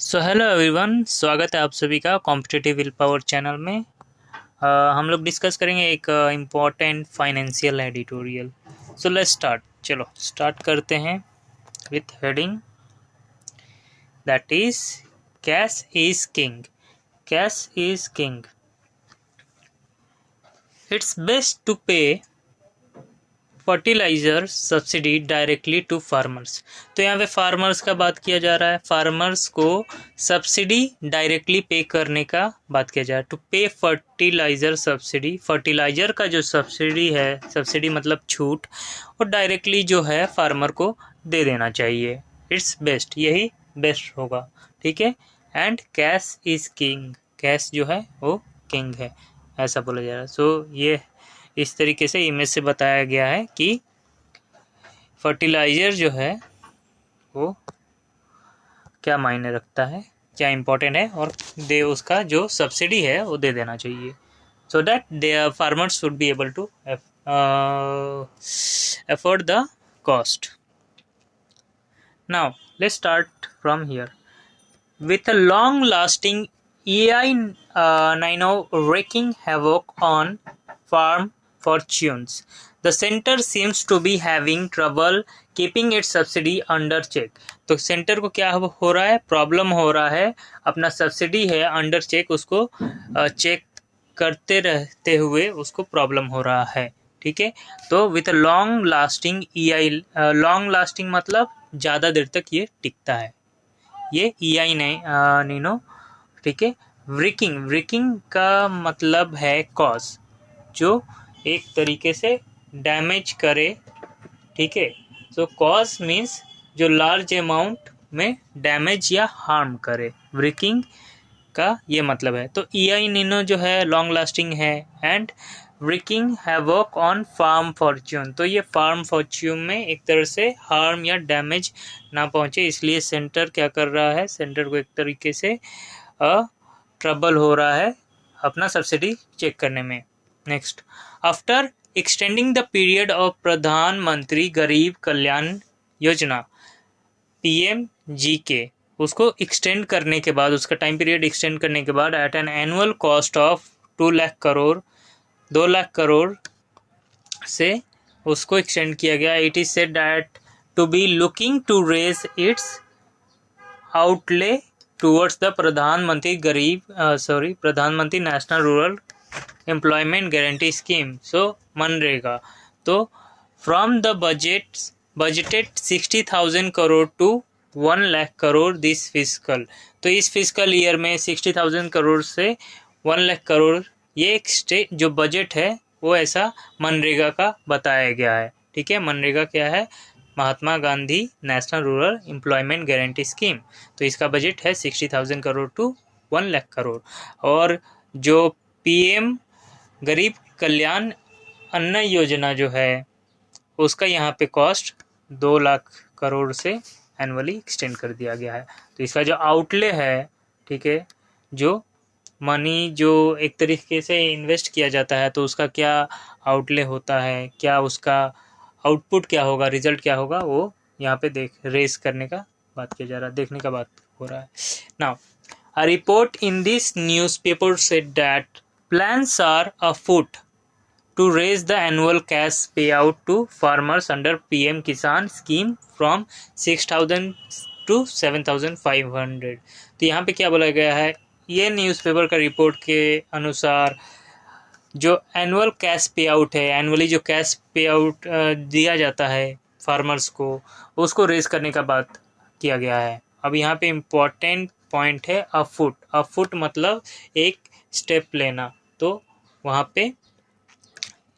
So hello everyone, स्वागत है आप सभी का कॉम्पिटिटिव विल पावर चैनल में। हम लोग डिस्कस करेंगे एक important financial editorial. So let's start. चलो स्टार्ट करते हैं with heading that is cash is king. Cash is king. It's best to pay fertiliser subsidy directly to farmers. तो यहाँ पे फार्मर्स का बात किया जा रहा है, फार्मर्स को सब्सिडी डायरेक्टली पे करने का बात किया जा रहा है। To pay fertiliser subsidy, fertiliser का जो सब्सिडी है, सब्सिडी मतलब छूट, और डायरेक्टली जो है फार्मर को दे देना चाहिए। इट्स बेस्ट, यही बेस्ट होगा, ठीक है। And cash is king, cash जो है वो किंग है, ऐसा बोला जा रहा है। सो ये इस तरीके से इमेज से बताया गया है कि फर्टिलाइज़र जो है वो क्या मायने रखता है, क्या इम्पोर्टेंट है, और दे उसका जो सब्सिडी है वो दे देना चाहिए, so that they farmers should be able to afford the cost. Now let's start from here. With a long-lasting AI Nino wreaking havoc on farm fortunes, the center seems to be having trouble keeping its subsidy under check. तो centre को क्या हो रहा है, problem हो रहा है, अपना सब्सिडी है अंडर चेक, उसको चेक करते रहते हुए उसको प्रॉब्लम हो रहा है, ठीक है। तो with long lasting EI, long lasting मतलब ज़्यादा देर तक ये टिकता है, ये EI नीनो, ठीक है। व्रिकिंग, व्रिकिंग का मतलब है कॉज, जो एक तरीके से डैमेज करे, ठीक है। सो कॉज मीन्स जो लार्ज अमाउंट में डैमेज या हार्म करे, व्रिकिंग का ये मतलब है। तो EI नीनो जो है लॉन्ग लास्टिंग है, and wreaking havoc on farm fortune, तो ये फार्म फॉर्च्यून में एक तरह से हार्म या डैमेज ना पहुंचे, इसलिए सेंटर क्या कर रहा है, सेंटर को एक तरीके से ट्रबल हो रहा है अपना सब्सिडी चेक करने में। Next, after extending the period of Pradhan Mantri Garib Kalyan Yojana PMGK, उसको एक्सटेंड करने के बाद, उसका टाइम पीरियड एक्सटेंड करने के बाद at an annual cost of 2 lakh crore, 2 lakh crore से उसको एक्सटेंड किया गया। It is said that to be looking to raise its outlay towards the Pradhan Mantri national rural employment guarantee scheme, so मनरेगा। तो from the budgeted 60,000 crore to 1 lakh crore this physical, तो इस physical year में 60,000 करोड़ से 1 लाख करोड़ ये एक जो बजट है वो ऐसा मनरेगा का बताया गया है, ठीक है। मनरेगा क्या है, Mahatma Gandhi national rural employment guarantee scheme, तो इसका बजट है 60,000 करोड़ टू 1 लाख करोड़। और जो PM गरीब कल्याण अन्न योजना जो है उसका यहाँ पे कॉस्ट 2 लाख करोड़ से एनुअली एक्सटेंड कर दिया गया है। तो इसका जो आउटले है, ठीक है, जो मनी जो एक तरीके से इन्वेस्ट किया जाता है, तो उसका क्या आउटले होता है, क्या उसका आउटपुट क्या होगा, रिजल्ट क्या होगा, वो यहाँ पे रेस करने का बात किया जा रहा है, देखने का बात हो रहा है। Now a report in this newspaper said that plans are afoot to raise the annual cash payout to farmers under PM Kisan scheme from 6,000 to 7,500। तो यहाँ पे क्या बोला गया है, ये न्यूज़पेपर का रिपोर्ट के अनुसार जो एनुअल कैश पे आउट है, एनुअली जो कैश पे आउट दिया जाता है फार्मर्स को, उसको रेज करने का बात किया गया है। अब यहाँ पे इम्पोर्टेंट पॉइंट है अफुट, अफुट मतलब एक स्टेप लेना, तो वहाँ पे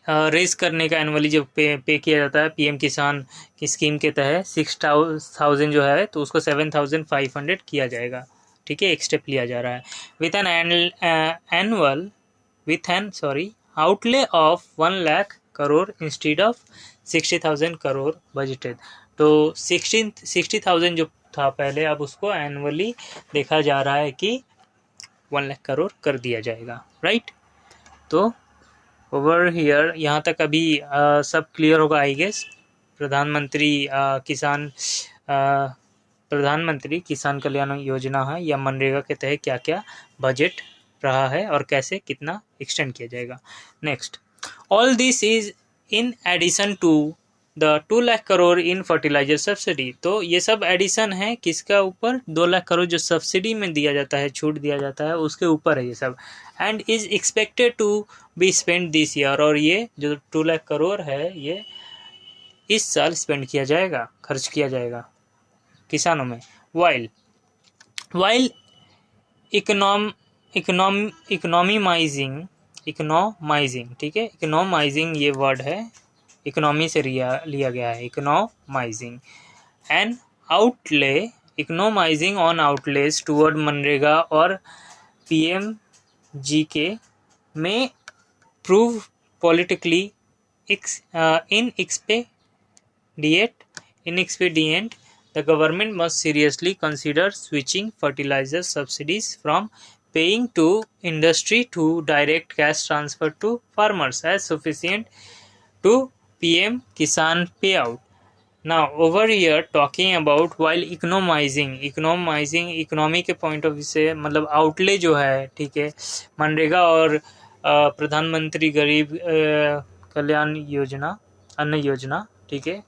रेस करने का एनुअली जो पे किया जाता है PM किसान की स्कीम के तहत 6,000 जो है, तो उसको 7,500 किया जाएगा, ठीक है, एक स्टेप लिया जा रहा है। With an outlay of 1 lakh crore instead of 60,000 crore budgeted. तो 60,000 जो था पहले, अब उसको एनुअली देखा जा रहा है कि 1 लाख करोड़ कर दिया जाएगा, राइट। तो ओवर हियर यहाँ तक अभी सब क्लियर होगा आई गेस। प्रधानमंत्री किसान प्रधानमंत्री किसान कल्याण योजना है या मनरेगा के तहत क्या क्या बजट रहा है और कैसे कितना एक्सटेंड किया जाएगा। Next, all this is in addition to the 2 lakh crore in fertiliser subsidy. तो ये सब एडिशन है किसका ऊपर, 2 लाख करोड़ जो सब्सिडी में दिया जाता है, छूट दिया जाता है, उसके ऊपर है ये सब। And is expected to be spend this year, और ये जो 2 लाख करोड़ है ये इस साल स्पेंड किया जाएगा, खर्च किया जाएगा किसानों में। वाइल इकोनॉमाइजिंग, ठीक है, इकोनॉमाइजिंग ये वर्ड है, इकोनॉमी से लिया गया है, economising and outlay, economising on outlays toward MNREGA और PMGK में prove politically inexpedient. The government must seriously consider switching fertilizer subsidies from paying to industry to direct cash transfer to farmers as sufficient to PM Kisan payout. Now over here talking about while economizing economy के point of view से मतलब outlay जो है, ठीक है, मनरेगा और प्रधानमंत्री गरीब कल्याण योजना, अन्न योजना, ठीक है,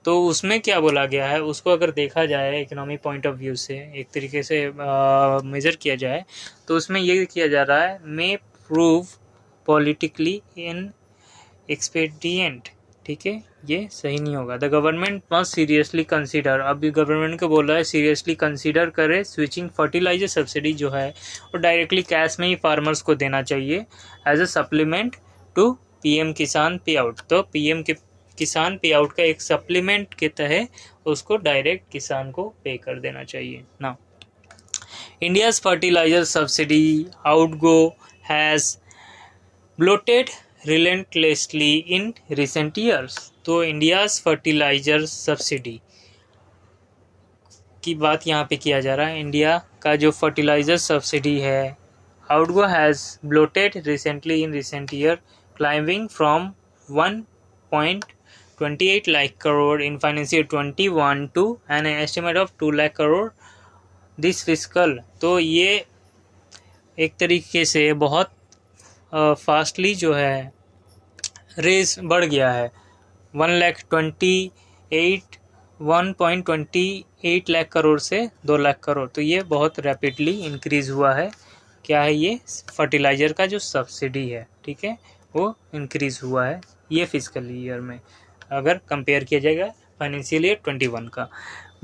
तो उसमें क्या बोला गया है उसको अगर देखा जाए इकोनॉमी पॉइंट ऑफ व्यू से एक तरीके से मेजर किया जाए तो उसमें ये किया जा रहा है मे प्रूव पॉलिटिकली इन एक्सपेडिएंट, ठीक है, ये सही नहीं होगा। The government must seriously consider, अभी गवर्नमेंट को बोल रहा है सीरियसली कंसीडर करे स्विचिंग फर्टिलाइजर सब्सिडी जो है वो डायरेक्टली कैश में ही फार्मर्स को देना चाहिए as a supplement to PM Kisan पे आउट। तो PM के किसान पे आउट का एक सप्लीमेंट के तहत उसको डायरेक्ट किसान को पे कर देना चाहिए ना। India's fertiliser subsidy outgo has bloated relentlessly in recent years. तो इंडियाज फर्टिलाइजर सब्सिडी की बात यहाँ पे किया जा रहा है। इंडिया का जो फर्टिलाइजर सब्सिडी है outgo has bloated recently in recent year climbing from 1.28 lakh crore in financial year 21 to an estimate of 2 lakh crore this fiscal। तो ये एक तरीके से बहुत फास्टली जो है रेस बढ़ गया है, 1.28 लाख करोड़ से 2 लाख करोड़, तो ये बहुत रैपिडली इंक्रीज़ हुआ है। क्या है ये फर्टिलाइज़र का जो सब्सिडी है, ठीक है, वो इंक्रीज़ हुआ है ये फिजिकल ईयर में अगर कंपेयर किया जाएगा फाइनेंशियल ईयर 21 का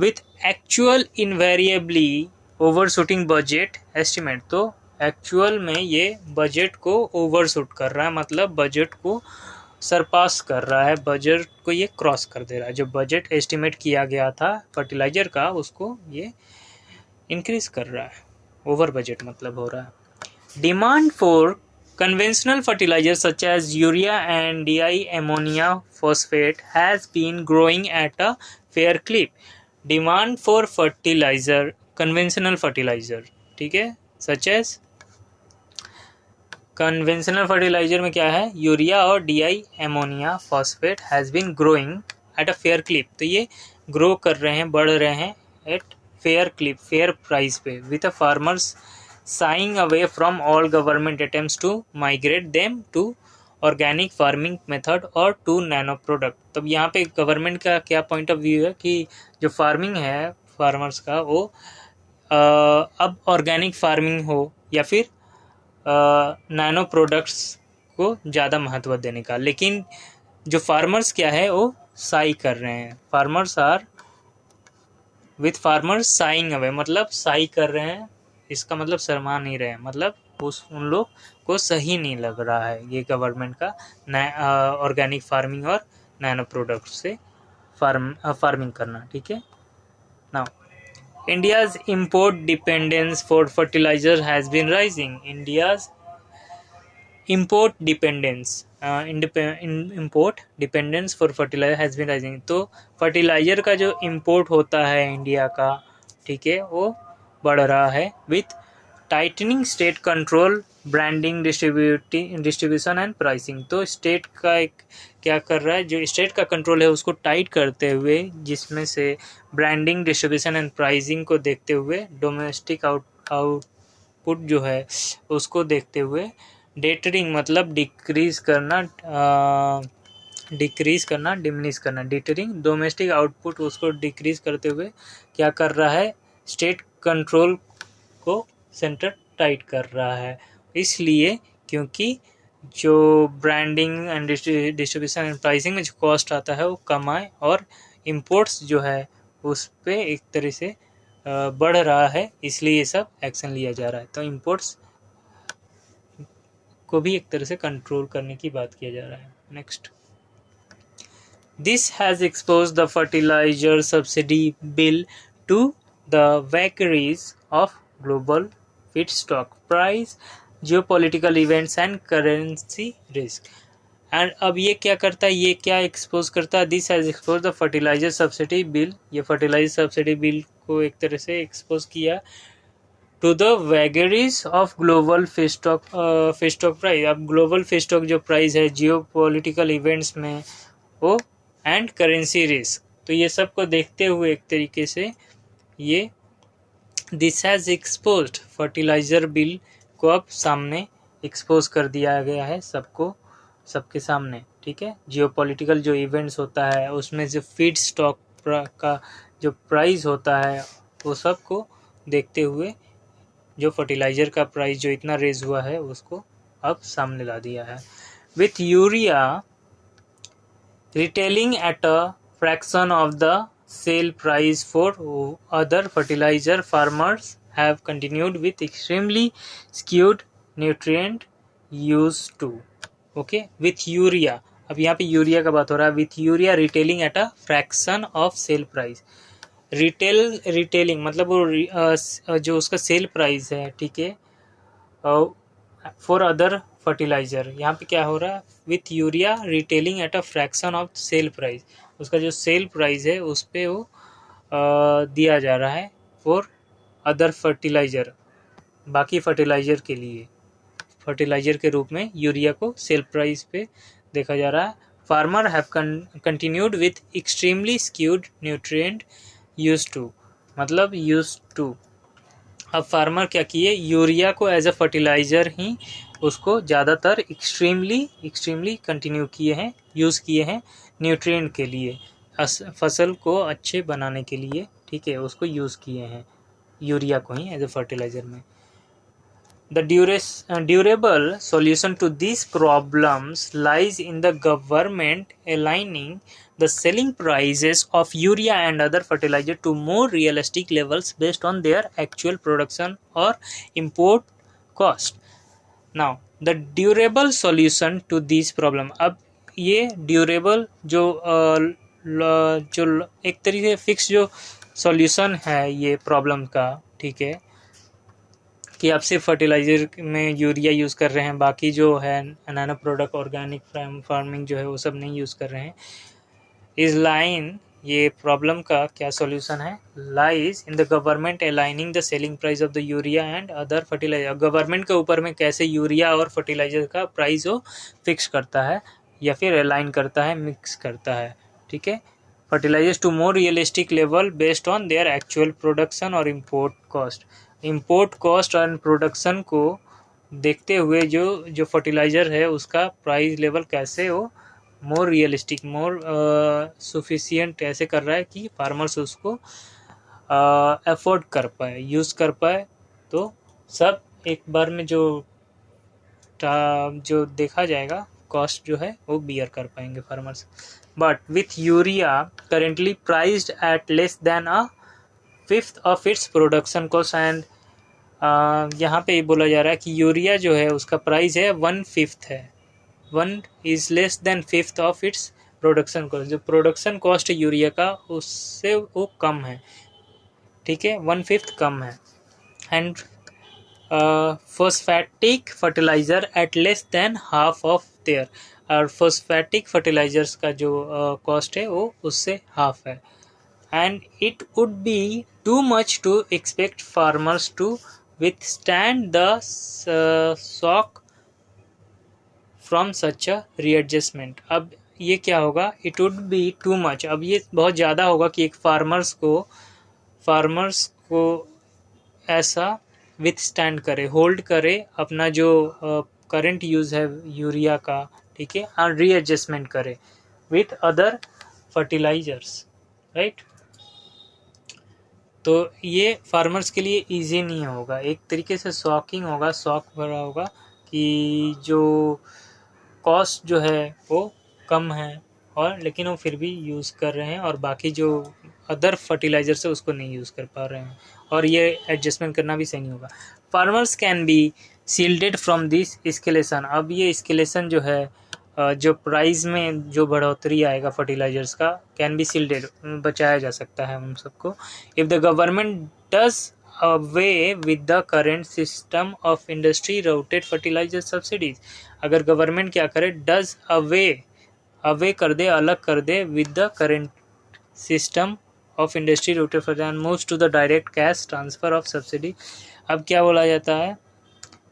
with actual invariably overshooting budget estimate. तो एक्चुअल में ये बजट को ओवरशूट कर रहा है, मतलब बजट को सरपास कर रहा है, बजट को ये क्रॉस कर दे रहा है। जो बजट एस्टिमेट किया गया था फर्टिलाइज़र का उसको ये इंक्रीज़ कर रहा है, ओवर बजट मतलब हो रहा है। Demand for conventional fertilizers such as urea and DI ammonia phosphate has been growing at a fair clip. Demand for fertilizer, conventional fertilizer, ठीक है, such as conventional fertilizer में क्या है, यूरिया और DI ammonia phosphate has been growing at a fair clip। तो ये grow कर रहे हैं, बढ़ रहे हैं at fair clip, fair price पे, with a farmers shying away from all government attempts to migrate them to organic farming method और to nano product। तब यहाँ पे गवर्नमेंट का क्या पॉइंट ऑफ व्यू है कि जो फार्मिंग है फार्मर्स का वो अब ऑर्गेनिक फार्मिंग हो या फिर नैनो प्रोडक्ट्स को ज़्यादा महत्व देने का। लेकिन जो फार्मर्स क्या है वो साई कर रहे हैं, farmers are with farmers saying away, मतलब साई कर रहे हैं, इसका मतलब शर्मा नहीं रहे, मतलब उन लोग को सही नहीं लग रहा है ये गवर्नमेंट का ऑर्गेनिक फार्मिंग और नैनो प्रोडक्ट से फार्मिंग करना, ठीक है। Now India's import dependence for fertiliser has been rising. India's import dependence for fertiliser has been rising. तो फर्टिलाइजर का जो इम्पोर्ट होता है इंडिया का, ठीक है, वो बढ़ रहा है with tightening state control branding distribution and pricing. तो स्टेट का एक क्या कर रहा है, जो स्टेट का कंट्रोल है उसको टाइट करते हुए, जिसमें से ब्रांडिंग डिस्ट्रीब्यूशन एंड प्राइसिंग को देखते हुए, डोमेस्टिक आउटपुट जो है उसको देखते हुए, डेटरिंग मतलब डिक्रीज करना, डिमिनिश करना, डिटरिंग डोमेस्टिक आउटपुट उसको डिक्रीज करते हुए क्या कर रहा है, स्टेट कंट्रोल को सेंटर टाइट कर रहा है। इसलिए क्योंकि जो branding and distribution and pricing में जो कॉस्ट आता है वो कम आए, और इम्पोर्ट्स जो है उस पर एक तरह से बढ़ रहा है, इसलिए ये सब एक्शन लिया जा रहा है। तो इम्पोर्ट्स को भी एक तरह से कंट्रोल करने की बात किया जा रहा है। Next, this has exposed the fertilizer subsidy bill to the vagaries of global feedstock price, geopolitical events and currency risk। And अब ये क्या करता है, ये क्या एक्सपोज करता है, this has expose the fertiliser subsidy bill, ये फर्टिलाइजर सब्सिडी बिल को एक तरह से एक्सपोज किया to the vagaries of global feedstock price. अब ग्लोबल फीडस्टॉक जो प्राइस है, जियो पॉलिटिकल इवेंट्स में वो, एंड करेंसी रिस्क, तो ये सब को देखते हुए एक तरीके से ये this has exposed fertiliser bill को अब सामने एक्सपोज कर दिया गया है सबको, सबके सामने। ठीक है, जियोपॉलिटिकल जो इवेंट्स होता है उसमें जो फीड स्टॉक का जो प्राइस होता है वो सब को देखते हुए जो फर्टिलाइजर का प्राइस जो इतना रेज हुआ है उसको अब सामने ला दिया है। With urea retailing at a fraction of the sale price for other fertilizer, farmers have continued with extremely skewed nutrient use too। okay, with urea, अब यहाँ पे यूरिया का बात हो रहा है। With urea retailing at a fraction of sale price. Retailing मतलब वो जो उसका सेल प्राइस है, ठीक है, फॉर अदर फर्टिलाइजर, यहाँ पे क्या हो रहा है, with urea retailing at a fraction of sale price, उसका जो सेल प्राइस है उस पर वो दिया जा रहा है फॉर अदर फर्टिलाइजर, बाकी फर्टिलाइजर के लिए, फर्टिलाइजर के रूप में यूरिया को सेल प्राइस पे देखा जा रहा है। Farmer have continued with extremely skewed nutrient use to, मतलब यूज टू, अब फार्मर क्या किए, यूरिया को एज अ फर्टिलाइज़र ही उसको ज़्यादातर एक्सट्रीमली कंटिन्यू किए हैं, यूज़ किए हैं न्यूट्रिएंट के लिए, फसल को अच्छे बनाने के लिए। ठीक है, उसको यूज़ किए हैं यूरिया को ही एज अ फर्टिलाइज़र में। The durable solution to these problems lies in the government aligning the selling prices of urea and other fertilizer to more realistic levels based on their actual production or import cost। Now, the durable solution to these problem, अब ये durable जो एक तरीके से fix जो solution है ये problem का, ठीक है, कि आप सिर्फ फर्टिलाइज़र में यूरिया यूज़ कर रहे हैं, बाकी जो है नैनो प्रोडक्ट ऑर्गेनिक फार्मिंग जो है वो सब नहीं यूज़ कर रहे हैं। इस लाइन ये प्रॉब्लम का क्या सॉल्यूशन है, lies in the government aligning the selling price of the urea and other fertiliser. Government के ऊपर में कैसे यूरिया और फर्टिलाइजर का प्राइस वो फिक्स करता है या फिर अलाइन करता है, मिक्स करता है। ठीक है, fertilisers to more realistic level based on their actual production और import cost. Import cost and production को देखते हुए जो फर्टिलाइज़र है उसका प्राइस लेवल कैसे हो मोर रियलिस्टिक, मोर सफिशिएंट ऐसे कर रहा है कि फार्मर्स उसको अफोर्ड कर पाए, यूज़ कर पाए। तो सब एक बार में जो देखा जाएगा कॉस्ट जो है वो बियर कर पाएंगे farmers. But with urea currently priced eight less then a fifth of its production cost, and यहाँ पे बोला जा रहा है कि यूरिया जो है उसका प्राइस है 1/5 है, 1 is less than 5th of its production cost. जो प्रोडक्शन कॉस्ट है यूरिया का उससे वो कम है, ठीक है, 1/5 कम है। And phosphatic fertiliser at less than half of their, और फॉस्फेटिक फर्टिलाइजर्स का जो कॉस्ट है वो उससे हाफ है। And it would be too much to expect farmers to withstand the shock from such a readjustment। अब ये क्या होगा, it would be too much, अब ये बहुत ज़्यादा होगा कि एक फार्मर्स को ऐसा विथस्टैंड करे, होल्ड करे अपना जो करंट यूज़ है यूरिया का, ठीक है, और रीएडजस्टमेंट करे विथ अदर फर्टिलाइजर्स, राइट। तो ये फार्मर्स के लिए इजी नहीं होगा, एक तरीके से शॉकिंग होगा, शॉक भरा होगा कि जो कॉस्ट जो है वो कम है, और लेकिन वो फिर भी यूज़ कर रहे हैं और बाकी जो अदर फर्टिलाइजर्स है उसको नहीं यूज़ कर पा रहे हैं, और ये एडजस्टमेंट करना भी सही नहीं होगा। Farmers can be shielded from this escalation. अब ये एस्केलेशन जो है, जो प्राइस में जो बढ़ोतरी आएगा फर्टिलाइजर्स का, कैन बी शील्डेड, बचाया जा सकता है उन सबको। If the government does away with the current system of industry routed fertiliser subsidies, अगर गवर्नमेंट क्या करे, डज अवे कर दे, अलग कर दे, with the current system of industry routed fertiliser moves to the direct cash transfer of subsidy. अब क्या बोला जाता है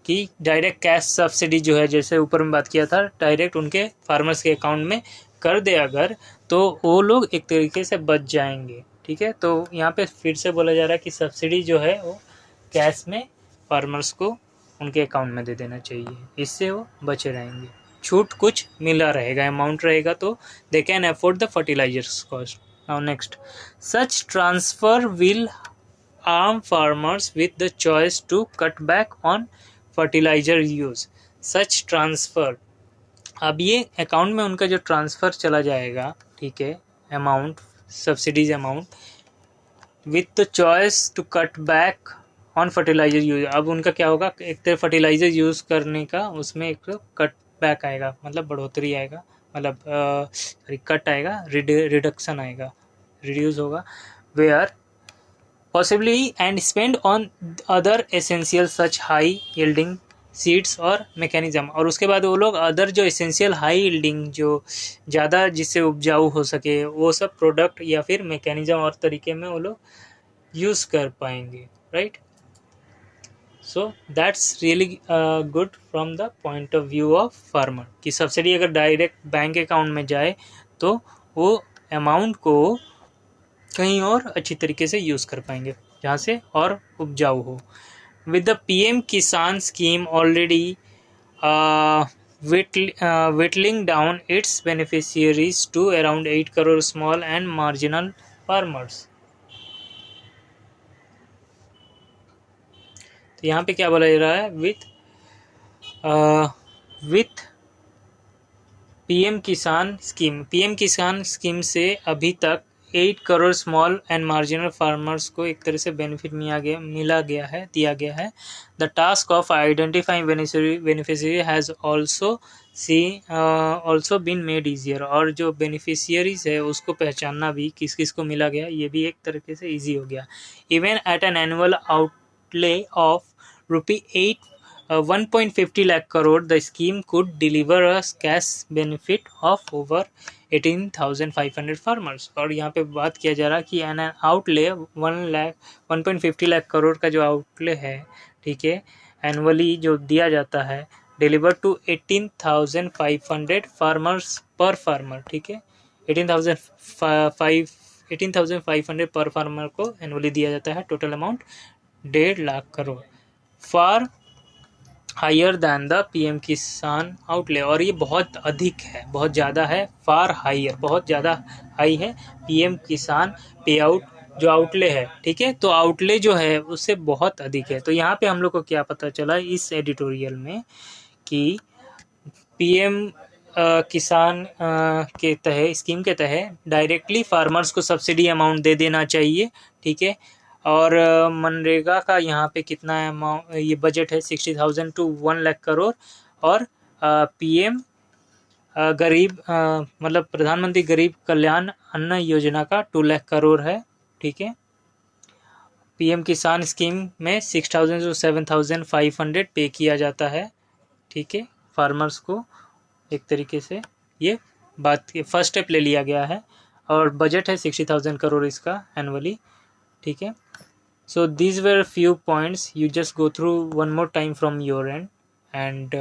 कि डायरेक्ट कैश सब्सिडी जो है, जैसे ऊपर में बात किया था, डायरेक्ट उनके फार्मर्स के अकाउंट में कर दे अगर, तो वो लोग एक तरीके से बच जाएंगे, ठीक है। तो यहाँ पे फिर से बोला जा रहा है कि सब्सिडी जो है वो कैश में फार्मर्स को उनके अकाउंट में दे देना चाहिए, इससे वो बचे रहेंगे, छूट कुछ मिला रहेगा, अमाउंट रहेगा, तो they can afford the fertilisers cost. Now next, such transfer will arm farmers with the choice to cut back on fertilizer use। such transfer, अब ये अकाउंट में उनका जो ट्रांसफ़र चला जाएगा, ठीक है, amount, subsidies amount, with the choice to cut back on fertiliser use. अब उनका क्या होगा, एक तरह फर्टिलाइजर यूज़ करने का उसमें एक कट बैक आएगा, मतलब बढ़ोतरी आएगा, मतलब कट आएगा, रिडक्शन आएगा, रिड्यूस होगा, where possibly and spend on other essential such high yielding seeds और मैकेनिज्म। और उसके बाद वो लोग अदर जो एसेंशियल हाई यील्डिंग, जो ज़्यादा जिससे उपजाऊ हो सके, वो सब प्रोडक्ट या फिर मैकेनिज्म और तरीके में वो लोग यूज़ कर पाएंगे, right. So that's really good from the point of view of farmer, कि सब्सिडी अगर डायरेक्ट बैंक अकाउंट में जाए तो वो अमाउंट को कहीं और अच्छी तरीके से यूज़ कर पाएंगे जहाँ से और उपजाऊ हो। विद द पीएम किसान scheme already whittling down its beneficiaries to around 8 crore small and marginal farmers। तो यहाँ पे क्या बोला जा रहा है, विथ पीएम किसान स्कीम से अभी तक 8 crore small and marginal farmers को एक तरह से बेनिफिट दिया गया है। The task of identifying beneficiary has also been made easier. और जो बेनिफिशियरीज है उसको पहचानना भी किस किस को मिला गया, ये भी एक तरीके से ईजी हो गया। Even at an annual outlay of ₹1.50 lakh crore, the scheme could deliver a cash benefit of over 18,500 farmers। और यहाँ पे बात किया जा रहा है कि एन आउटले 1.50 लाख करोड़ का जो आउटले है, ठीक है, एनुअली जो दिया जाता है, डिलीवर टू 18,500 फार्मर्स पर फार्मर, ठीक है, 18,500 पर फार्मर को एनुअली दिया जाता है। Total amount 1.5 lakh crore, far higher than the PM Kisan outlay. और ये बहुत अधिक है, बहुत ज़्यादा है, फार हायर, बहुत ज़्यादा हाई है पीएम किसान पे आउट जो आउटले है, ठीक है। तो आउटले जो है उससे बहुत अधिक है। तो यहाँ पे हम लोग को क्या पता चला इस एडिटोरियल में कि पीएम किसान के तहत, स्कीम के तहत डायरेक्टली फार्मर्स को सब्सिडी अमाउंट दे देना चाहिए, ठीक है। और मनरेगा का यहाँ पे कितना अमाउंट, ये बजट है 60,000 to 1 लाख करोड़। और पीएम गरीब मतलब प्रधानमंत्री गरीब कल्याण अन्न योजना का 2 लाख करोड़ है, ठीक है। पीएम किसान स्कीम में 6,000 to 7,500 पे किया जाता है, ठीक है, फार्मर्स को। एक तरीके से ये बात फर्स्ट स्टेप ले लिया गया है और बजट है 60,000 करोड़ इसका एनुअली, ठीक है। So these were a few points. You just go through one more time from your end, and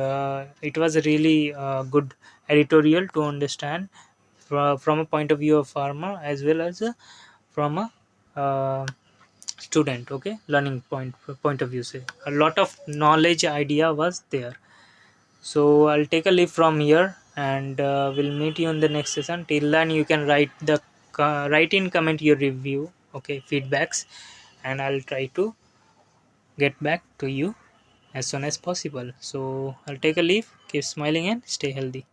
it was a really good editorial to understand from a point of view of farmer as well as from a student. Okay, learning point of view. Say a lot of knowledge idea was there. So I'll take a leave from here, and we'll meet you in the next session. Till then, you can write in comment your review, okay, feedbacks, and I'll try to get back to you as soon as possible. So I'll take a leave. Keep smiling and stay healthy.